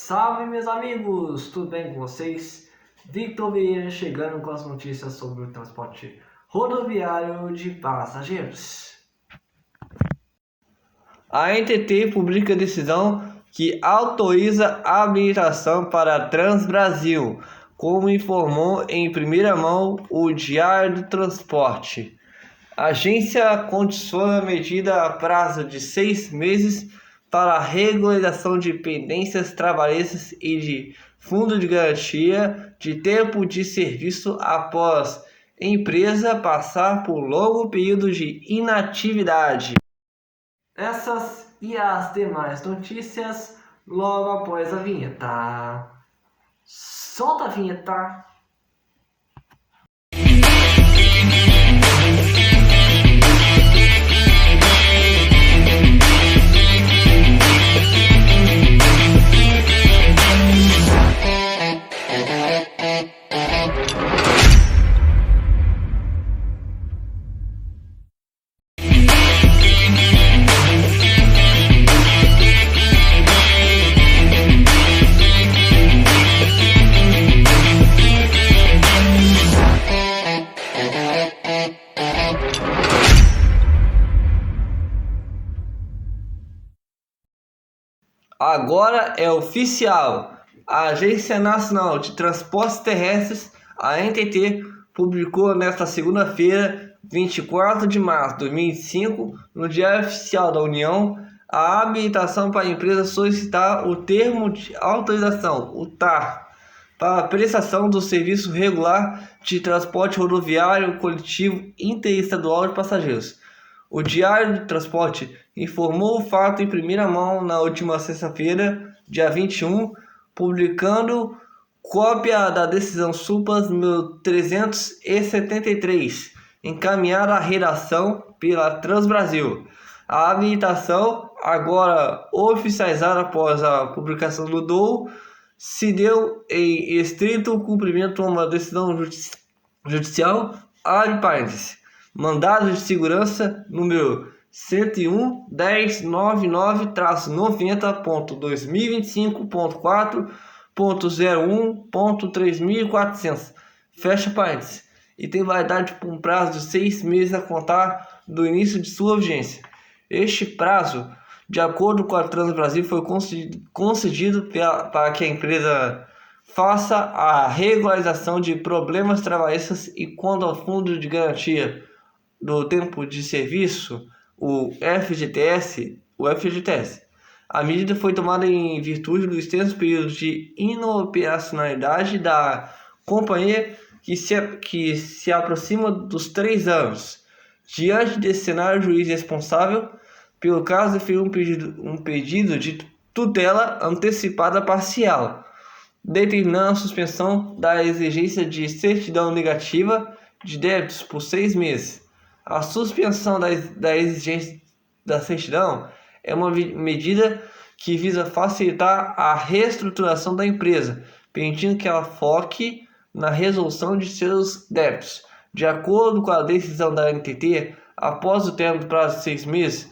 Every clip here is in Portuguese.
Salve, meus amigos! Tudo bem com vocês? Victor Vieira chegando com as notícias sobre o transporte rodoviário de passageiros. A ANTT publica decisão que autoriza a habilitação para a Transbrasil, como informou em primeira mão o Diário do Transporte. A agência condiciona a medida a prazo de 6 meses para a regularização de pendências trabalhistas e de fundo de garantia de tempo de serviço após empresa passar por longo período de inatividade. Essas e as demais notícias logo após a vinheta. Solta a vinheta! Agora é oficial. A Agência Nacional de Transportes Terrestres, a ANTT, publicou nesta segunda-feira, 24 de março de 2025, no Diário Oficial da União, a habilitação para a empresa solicitar o termo de autorização, o TAR, para a prestação do serviço regular de transporte rodoviário coletivo interestadual de passageiros. O Diário do Transporte informou o fato em primeira mão na última sexta-feira, dia 21, publicando cópia da decisão SUPAS número 373, encaminhada à redação pela Transbrasil. A habilitação, agora oficializada após a publicação do DOU, se deu em estrito cumprimento a uma decisão judicial, abre parênteses, mandado de segurança número 101-199-2025.4.01.3400, fecha parênteses, e tem validade por um prazo de 6 meses a contar do início de sua vigência. Este prazo, de acordo com a Transbrasil, foi concedido para que a empresa faça a regularização de problemas trabalhistas e quanto ao fundo de garantia do tempo de serviço, o FGTS. A medida foi tomada em virtude do extenso período de inoperacionalidade da companhia que se aproxima dos 3 anos. Diante desse cenário, o juiz responsável pelo caso deferiu um pedido de tutela antecipada parcial, determinando a suspensão da exigência de certidão negativa de débitos por 6 meses. A suspensão da exigência da certidão é uma medida que visa facilitar a reestruturação da empresa, permitindo que ela foque na resolução de seus débitos. De acordo com a decisão da ANTT, após o término do prazo de 6 meses,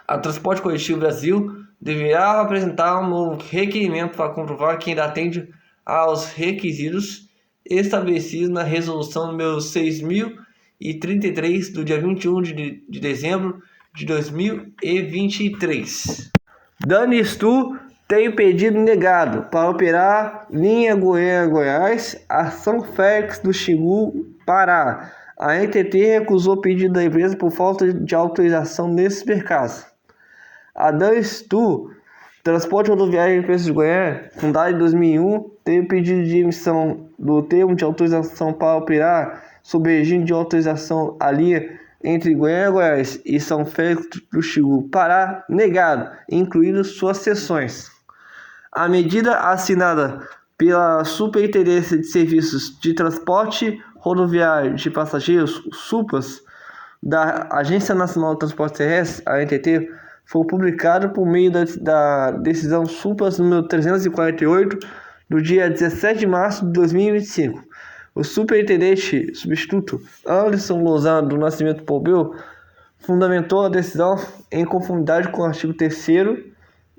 a Transporte Coletivo Brasil deverá apresentar um novo requerimento para comprovar que ainda atende aos requisitos estabelecidos na resolução número 6.033 do dia 21 de dezembro de 2023. Danistu tem pedido negado para operar linha Goiânia-Goiás a São Félix do Xingu, Pará. A ANTT recusou o pedido da empresa por falta de autorização nesses mercados. A Danistu, Transporte Rodoviário e Empresa de Goiânia, fundada em 2001, teve pedido de emissão do termo de autorização para operar sob regime de autorização a linha entre Goiânia, Goiás e São Félix do Xingu, Pará, negado, incluindo suas seções. A medida assinada pela Superintendência de Serviços de Transporte Rodoviário de Passageiros, SUPAS, da Agência Nacional de Transportes Terrestres, a ANTT, foi publicada por meio da decisão SUPAS número 348, do dia 17 de março de 2025. O superintendente substituto Anderson Lozano do Nascimento Pompeu fundamentou a decisão em conformidade com o artigo 3º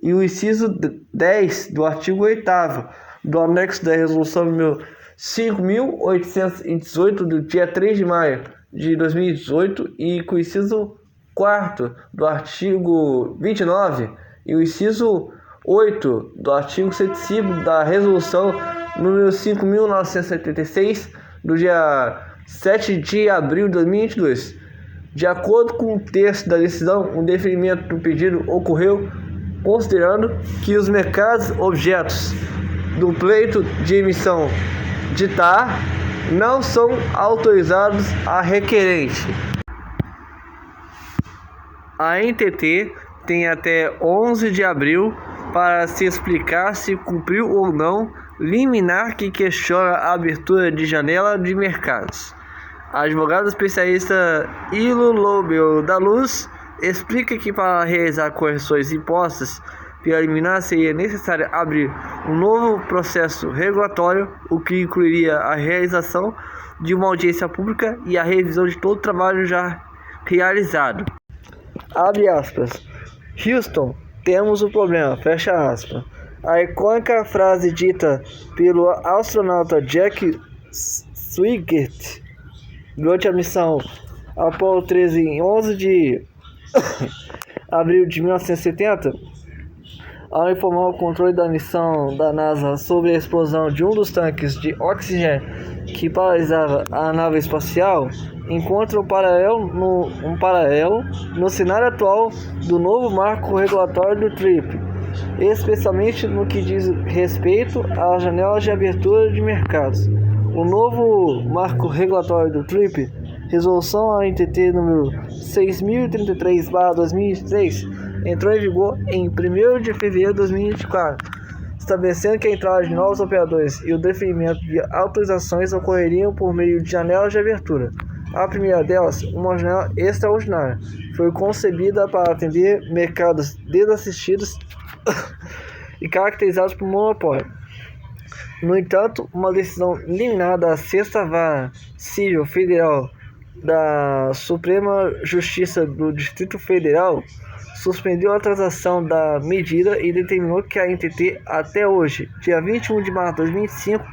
e o inciso 10 do artigo 8º do anexo da resolução número 5.818 do dia 3 de maio de 2018 e com o inciso 4º do artigo 29 e o inciso 8 do artigo 105 da resolução número 5.976 do dia 7 de abril de 2022. De acordo com o texto da decisão, o deferimento do pedido ocorreu considerando que os mercados objetos do pleito de emissão de TAR não são autorizados a requerente. A NTT tem até 11 de abril para se explicar se cumpriu ou não liminar que questiona a abertura de janela de mercados. A advogada especialista Ilo Lobel da Luz explica que para realizar correções impostas pela liminar seria necessário abrir um novo processo regulatório, o que incluiria a realização de uma audiência pública e a revisão de todo o trabalho já realizado. Abre aspas. Houston, temos um problema, fecha aspas. A icônica frase dita pelo astronauta Jack Swigert durante a missão Apollo 13 em 11 de abril de 1970, ao informar o controle da missão da NASA sobre a explosão de um dos tanques de oxigênio que paralisava a nave espacial, encontra um paralelo no cenário atual do novo marco regulatório do TRIP, especialmente no que diz respeito às janelas de abertura de mercados. O novo marco regulatório do TRIP, resolução ANTT número 6033/2003, entrou em vigor em 1º de fevereiro de 2024, estabelecendo que a entrada de novos operadores e o deferimento de autorizações ocorreriam por meio de janelas de abertura. A primeira delas, uma janela extraordinária, foi concebida para atender mercados desassistidos e caracterizados por monopólio. No entanto, uma decisão liminar da 6ª Vara Civil Federal da Suprema Justiça do Distrito Federal suspendeu a transação da medida e determinou que a NTT, até hoje, dia 21 de março de 2005,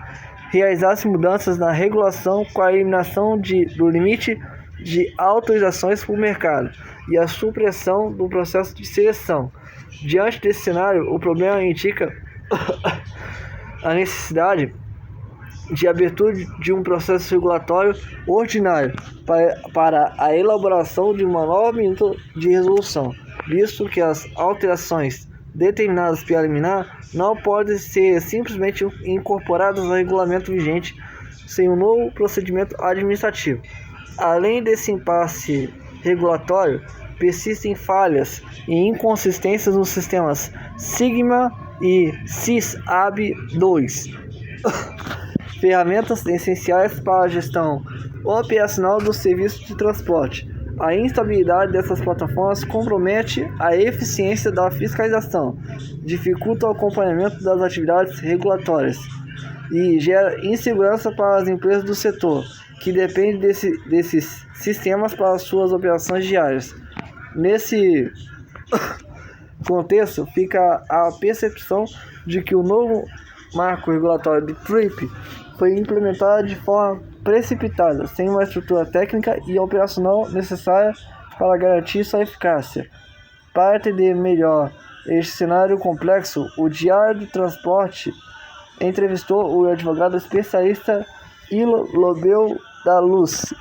realizasse mudanças na regulação com a eliminação do limite de autorizações por mercado e a supressão do processo de seleção. Diante desse cenário, o problema indica a necessidade de abertura de um processo regulatório ordinário para a elaboração de uma nova minuta de resolução, visto que as alterações determinadas pela liminar não podem ser simplesmente incorporadas ao regulamento vigente sem um novo procedimento administrativo. Além desse impasse regulatório, persistem falhas e inconsistências nos sistemas Sigma e SysAB2, ferramentas essenciais para a gestão operacional do serviço de transporte. A instabilidade dessas plataformas compromete a eficiência da fiscalização, dificulta o acompanhamento das atividades regulatórias e gera insegurança para as empresas do setor, que dependem desses sistemas para suas operações diárias. Nesse contexto, fica a percepção de que o novo marco regulatório do TRIP foi implementado de forma precipitada, sem uma estrutura técnica e operacional necessária para garantir sua eficácia. Para entender melhor este cenário complexo, o Diário do Transporte entrevistou o advogado especialista Ilo Lobel da Luz.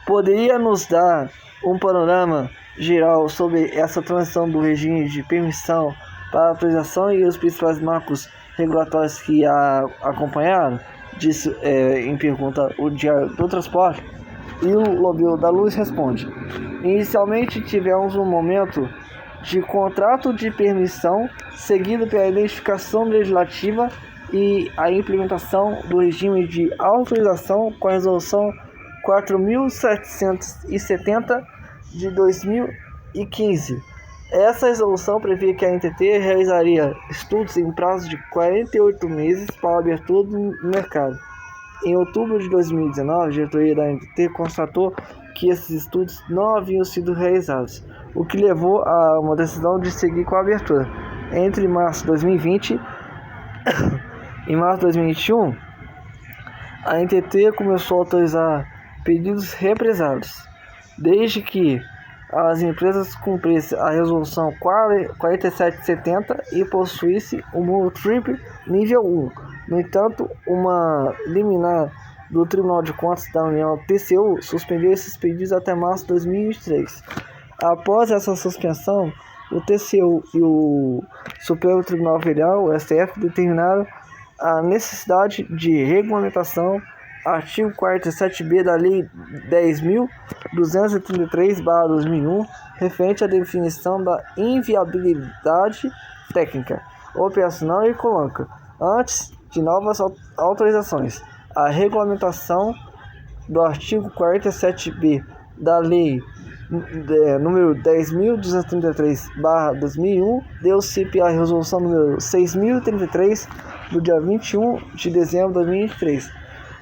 Poderia nos dar um panorama geral sobre essa transição do regime de permissão para a autorização e os principais marcos regulatórios que a acompanharam? Disse em pergunta o Diário do Transporte. E o Lobel da Luz responde: inicialmente tivemos um momento de contrato de permissão, seguido pela identificação legislativa e a implementação do regime de autorização com a resolução 4.770 de 2015. Essa resolução previa que a NTT realizaria estudos em prazo de 48 meses para a abertura do mercado. Em outubro de 2019, a diretoria da NTT constatou que esses estudos não haviam sido realizados, o que levou a uma decisão de seguir com a abertura. Entre março de 2020 e março de 2021, a NTT começou a autorizar pedidos represados, desde que as empresas cumprissem a resolução 4770 e possuíssem o Monotrip nível 1. No entanto, uma liminar do Tribunal de Contas da União, TCU, suspendeu esses pedidos até março de 2023. Após essa suspensão, o TCU e o Supremo Tribunal Federal, o STF, determinaram a necessidade de regulamentação, artigo 47b da Lei 10.233/2001, referente à definição da inviabilidade técnica, operacional e econômica, antes de novas autorizações. A regulamentação do artigo 47b da Lei número 10.233/2001 deu-se a resolução número 6.033 do dia 21 de dezembro de 2023,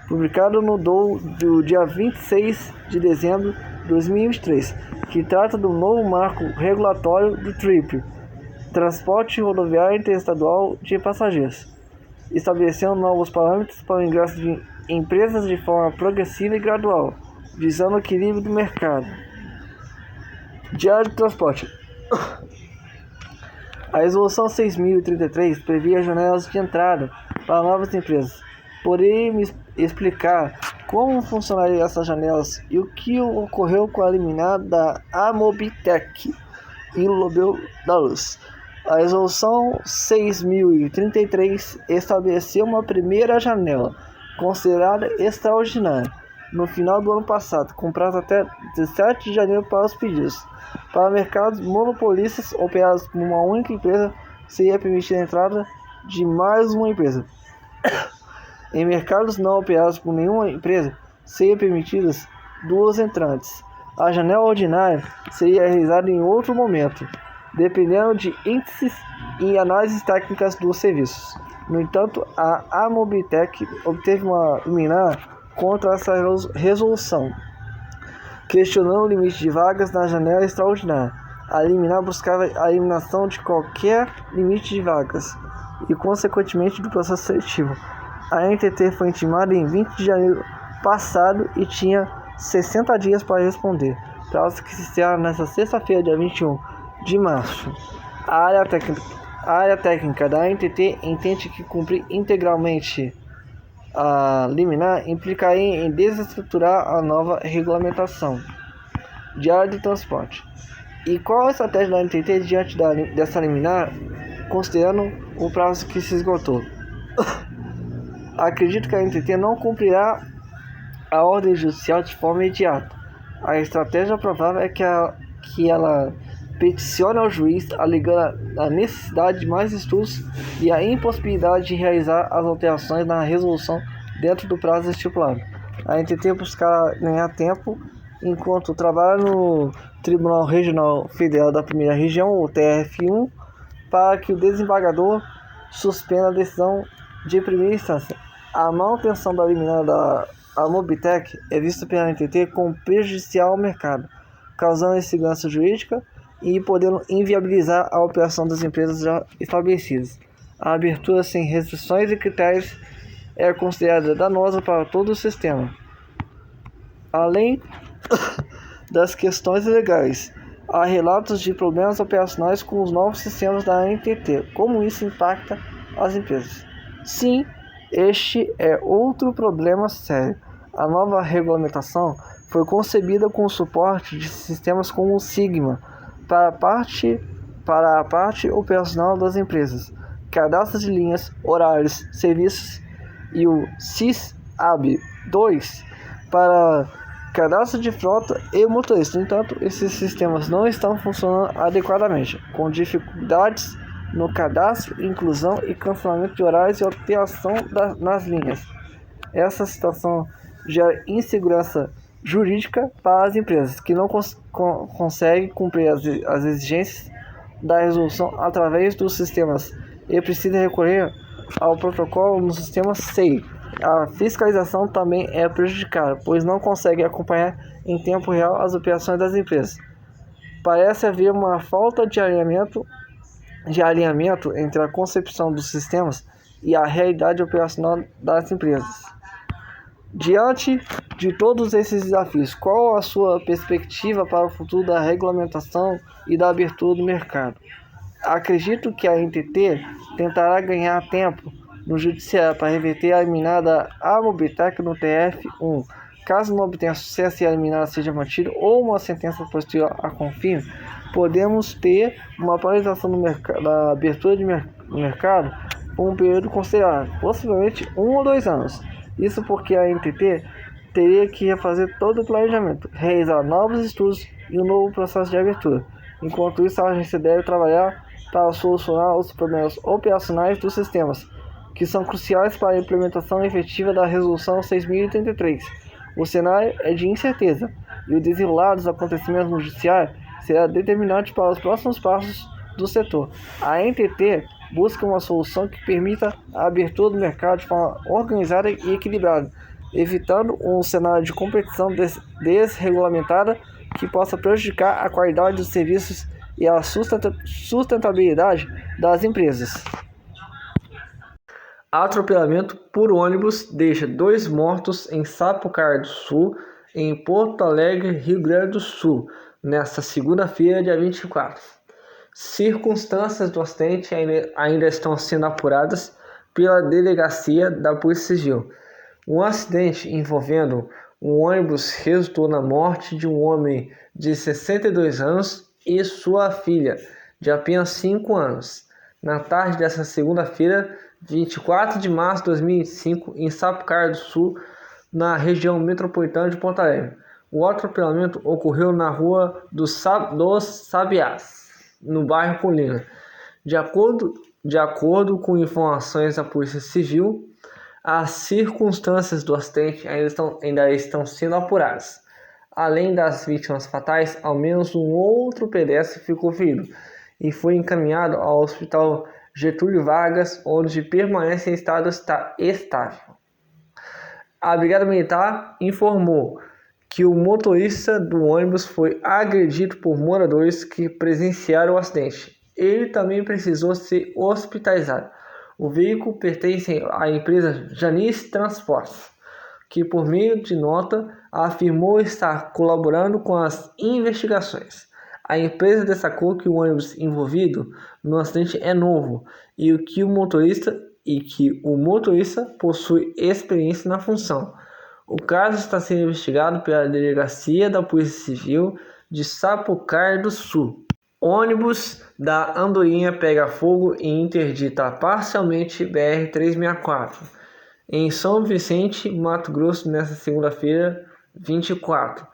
publicado no DOU do dia 26 de dezembro de 2023, que trata do novo marco regulatório do TRIP, Transporte Rodoviário Interestadual de Passageiros, estabelecendo novos parâmetros para o ingresso de empresas de forma progressiva e gradual, visando o equilíbrio do mercado. Diário de Transporte. A Resolução 6.033 previa janelas de entrada para novas empresas. Porém, me explicar como funcionariam essas janelas e o que ocorreu com a liminar da Amobitec e Lobel da Luz. A Resolução 6.033 estabeleceu uma primeira janela, considerada extraordinária, no final do ano passado, com prazo até 17 de janeiro para os pedidos. Para mercados monopolistas operados por uma única empresa, seria permitida a entrada de mais uma empresa. Em mercados não operados por nenhuma empresa, seriam permitidas 2 entrantes. A janela ordinária seria realizada em outro momento, dependendo de índices e análises técnicas dos serviços. No entanto, a Amobitec obteve uma liminar contra essa resolução, questionando o limite de vagas na janela extraordinária. A liminar buscava a eliminação de qualquer limite de vagas e, consequentemente, do processo seletivo. A NTT foi intimada em 20 de janeiro passado e tinha 60 dias para responder, prazo que se encerra nesta sexta-feira, dia 21 de março. A área técnica da NTT entende que cumprir integralmente a liminar implicaria em desestruturar a nova regulamentação. Diário de Transporte. E qual a estratégia da NTT diante dessa liminar, considerando o prazo que se esgotou? Acredito que a NTT não cumprirá a ordem judicial de forma imediata. A estratégia provável é que ela peticione ao juiz, alegando a necessidade de mais estudos e a impossibilidade de realizar as alterações na resolução dentro do prazo estipulado. A NTT buscará ganhar tempo enquanto trabalha no Tribunal Regional Federal da Primeira Região, o TRF1, para que o desembargador suspenda a decisão de primeira instância. A manutenção da liminar da Amobitec é vista pela NTT como prejudicial ao mercado, causando insegurança jurídica e podendo inviabilizar a operação das empresas já estabelecidas. A abertura sem restrições e critérios é considerada danosa para todo o sistema. Além das questões legais, há relatos de problemas operacionais com os novos sistemas da NTT. Como isso impacta as empresas? Sim, este é outro problema sério. A nova regulamentação foi concebida com o suporte de sistemas como o Sigma para a parte operacional das empresas, cadastro de linhas, horários, serviços, e o SysAB2 para cadastro de frota e motorista. No entanto, esses sistemas não estão funcionando adequadamente, com dificuldades no cadastro, inclusão e cancelamento de horários e alteração nas linhas. Essa situação gera insegurança jurídica para as empresas, que não conseguem cumprir as exigências da resolução através dos sistemas e precisam recorrer ao protocolo no sistema SEI, A fiscalização também é prejudicada, pois não consegue acompanhar em tempo real as operações das empresas. Parece haver uma falta de alinhamento entre a concepção dos sistemas e a realidade operacional das empresas. Diante de todos esses desafios, qual a sua perspectiva para o futuro da regulamentação e da abertura do mercado? Acredito que a NTT tentará ganhar tempo no judiciário para reverter a liminar da Amobitec no TF1. Caso não obtenha sucesso e a liminar seja mantida ou uma sentença posterior a confirme, podemos ter uma paralisação da abertura do mercado por um período considerável, possivelmente 1 ou 2 anos. Isso porque a NTT teria que refazer todo o planejamento, realizar novos estudos e um novo processo de abertura. Enquanto isso, a agência deve trabalhar para solucionar os problemas operacionais dos sistemas, que são cruciais para a implementação efetiva da Resolução 6033. O cenário é de incerteza, e o desenrolar dos acontecimentos no judiciário será determinante para os próximos passos do setor. A NTT busca uma solução que permita a abertura do mercado de forma organizada e equilibrada, evitando um cenário de competição desregulamentada que possa prejudicar a qualidade dos serviços e a sustentabilidade das empresas. Atropelamento por ônibus deixa 2 mortos em Sapucaí do Sul, em Porto Alegre, Rio Grande do Sul, nesta segunda-feira, dia 24. Circunstâncias do acidente ainda estão sendo apuradas pela delegacia da Polícia Civil. Um acidente envolvendo um ônibus resultou na morte de um homem de 62 anos e sua filha, de apenas 5 anos, na tarde desta segunda-feira, 24 de março de 2005, em Sapucaí do Sul, na região metropolitana de Porto Alegre. O atropelamento ocorreu na rua dos Sabiás, no bairro Colina. De acordo com informações da Polícia Civil, as circunstâncias do acidente ainda estão sendo apuradas. Além das vítimas fatais, ao menos um outro pedestre ficou ferido e foi encaminhado ao Hospital Getúlio Vargas, onde permanece em estado estável. A Brigada Militar informou que o motorista do ônibus foi agredido por moradores que presenciaram o acidente. Ele também precisou ser hospitalizado. O veículo pertence à empresa Janice Transportes, que por meio de nota afirmou estar colaborando com as investigações. A empresa destacou que o ônibus envolvido no acidente é novo e que o motorista possui experiência na função. O caso está sendo investigado pela Delegacia da Polícia Civil de Sapucaí do Sul. Ônibus da Andorinha pega fogo e interdita parcialmente BR-364 em São Vicente, Mato Grosso, nesta segunda-feira, 24.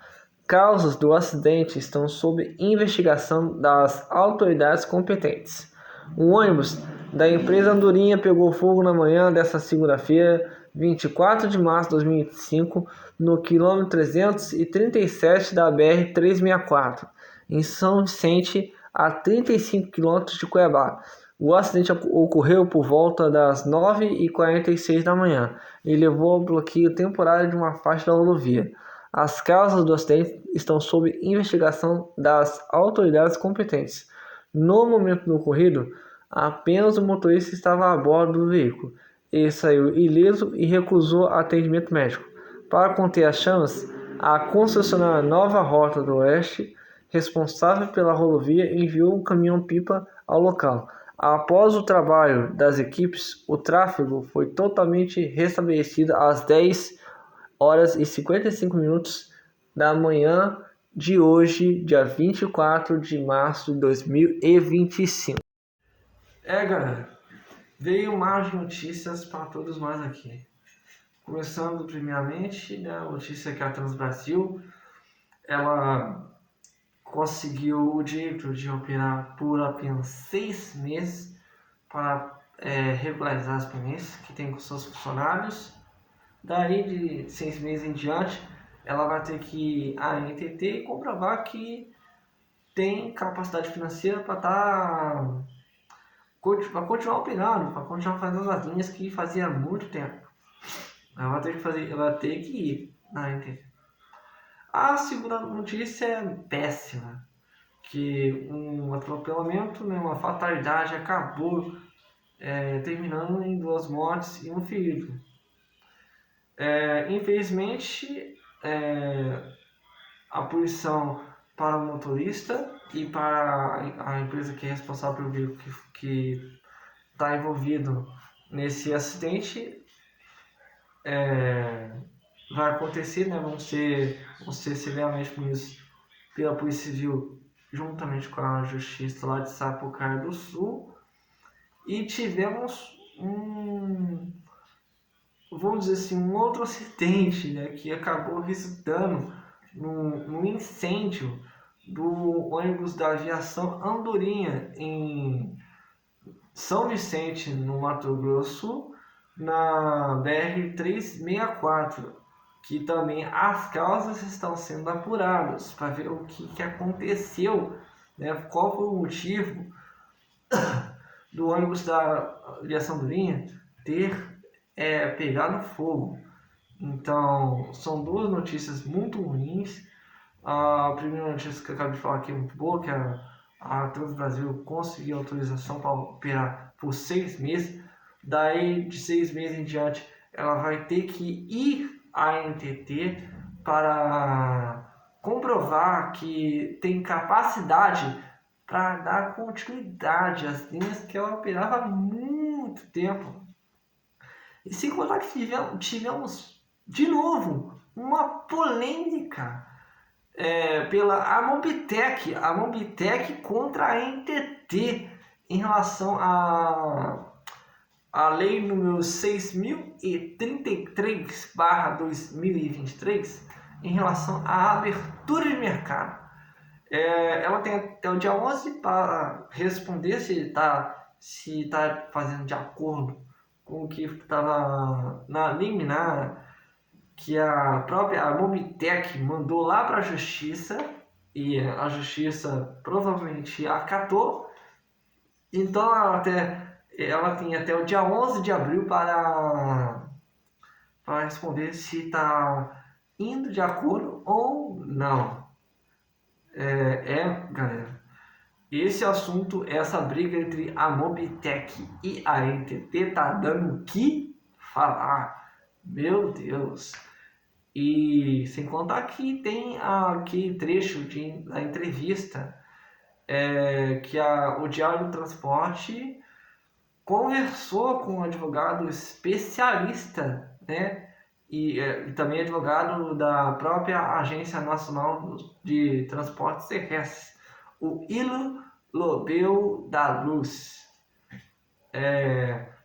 Causas do acidente estão sob investigação das autoridades competentes. Um ônibus da empresa Andorinha pegou fogo na manhã desta segunda-feira, 24 de março de 2005, no quilômetro 337 da BR-364, em São Vicente, a 35 km de Cuiabá. O acidente ocorreu por volta das 9h46 da manhã e levou ao bloqueio temporário de uma faixa da rodovia. As causas do acidente estão sob investigação das autoridades competentes. No momento do ocorrido, apenas o motorista estava a bordo do veículo. Ele saiu ileso e recusou atendimento médico. Para conter as chamas, a concessionária Nova Rota do Oeste, responsável pela rodovia, enviou um caminhão-pipa ao local. Após o trabalho das equipes, o tráfego foi totalmente restabelecido às 10h55 da manhã de hoje, dia 24 de março de 2025. Galera, veio mais notícias para todos nós aqui. Começando primeiramente, a notícia que a Transbrasil, ela conseguiu o direito de operar por apenas 6 meses para regularizar as pendências que tem com seus funcionários. Daí de 6 meses em diante, ela vai ter que a NTT comprovar que tem capacidade financeira para continuar operando, para continuar fazendo as linhas que fazia muito tempo. Ela vai ter que fazer, ela vai ter que ir na NTT. A segunda notícia é péssima, que um atropelamento, né, uma fatalidade acabou terminando em 2 mortes e um ferido. Infelizmente, a punição para o motorista e para a empresa que é responsável pelo veículo que está envolvido nesse acidente vai acontecer, né? Vão ser severamente punidos pela Polícia Civil juntamente com a Justiça lá de Sapucaí do Sul. E tivemos vamos dizer assim, um outro acidente, né, que acabou resultando no incêndio do ônibus da aviação Andorinha em São Vicente, no Mato Grosso, na BR-364, que também as causas estão sendo apuradas para ver o que aconteceu, né, qual foi o motivo do ônibus da aviação Andorinha ter pegado fogo. Então, são 2 notícias muito ruins. A primeira notícia que eu acabei de falar aqui é muito boa, que a Transbrasil conseguiu autorização para operar por 6 meses. Daí, de 6 meses em diante, ela vai ter que ir à NTT para comprovar que tem capacidade para dar continuidade às linhas que ela operava há muito tempo. E sem contar que tivemos de novo uma polêmica pela Amobitec contra a NTT em relação à lei número 6.033/2023 em relação à abertura de mercado. Ela tem até o dia 11 para responder se tá fazendo de acordo com o que estava na liminar que a própria Mobitech mandou lá para a Justiça, e a Justiça provavelmente acatou. Então ela tem até o dia 11 de abril para responder se está indo de acordo ou não. Galera, esse assunto, essa briga entre a Mobitech e a NTT tá dando o que falar. Meu Deus. E sem contar que tem aquele trecho da entrevista que o Diário do Transporte conversou com um advogado especialista, né? E também advogado da própria Agência Nacional de Transportes Terrestres, o Ilo Lobeu da Luz.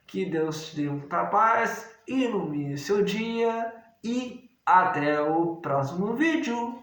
Que Deus te dê muita paz, ilumine seu dia e até o próximo vídeo.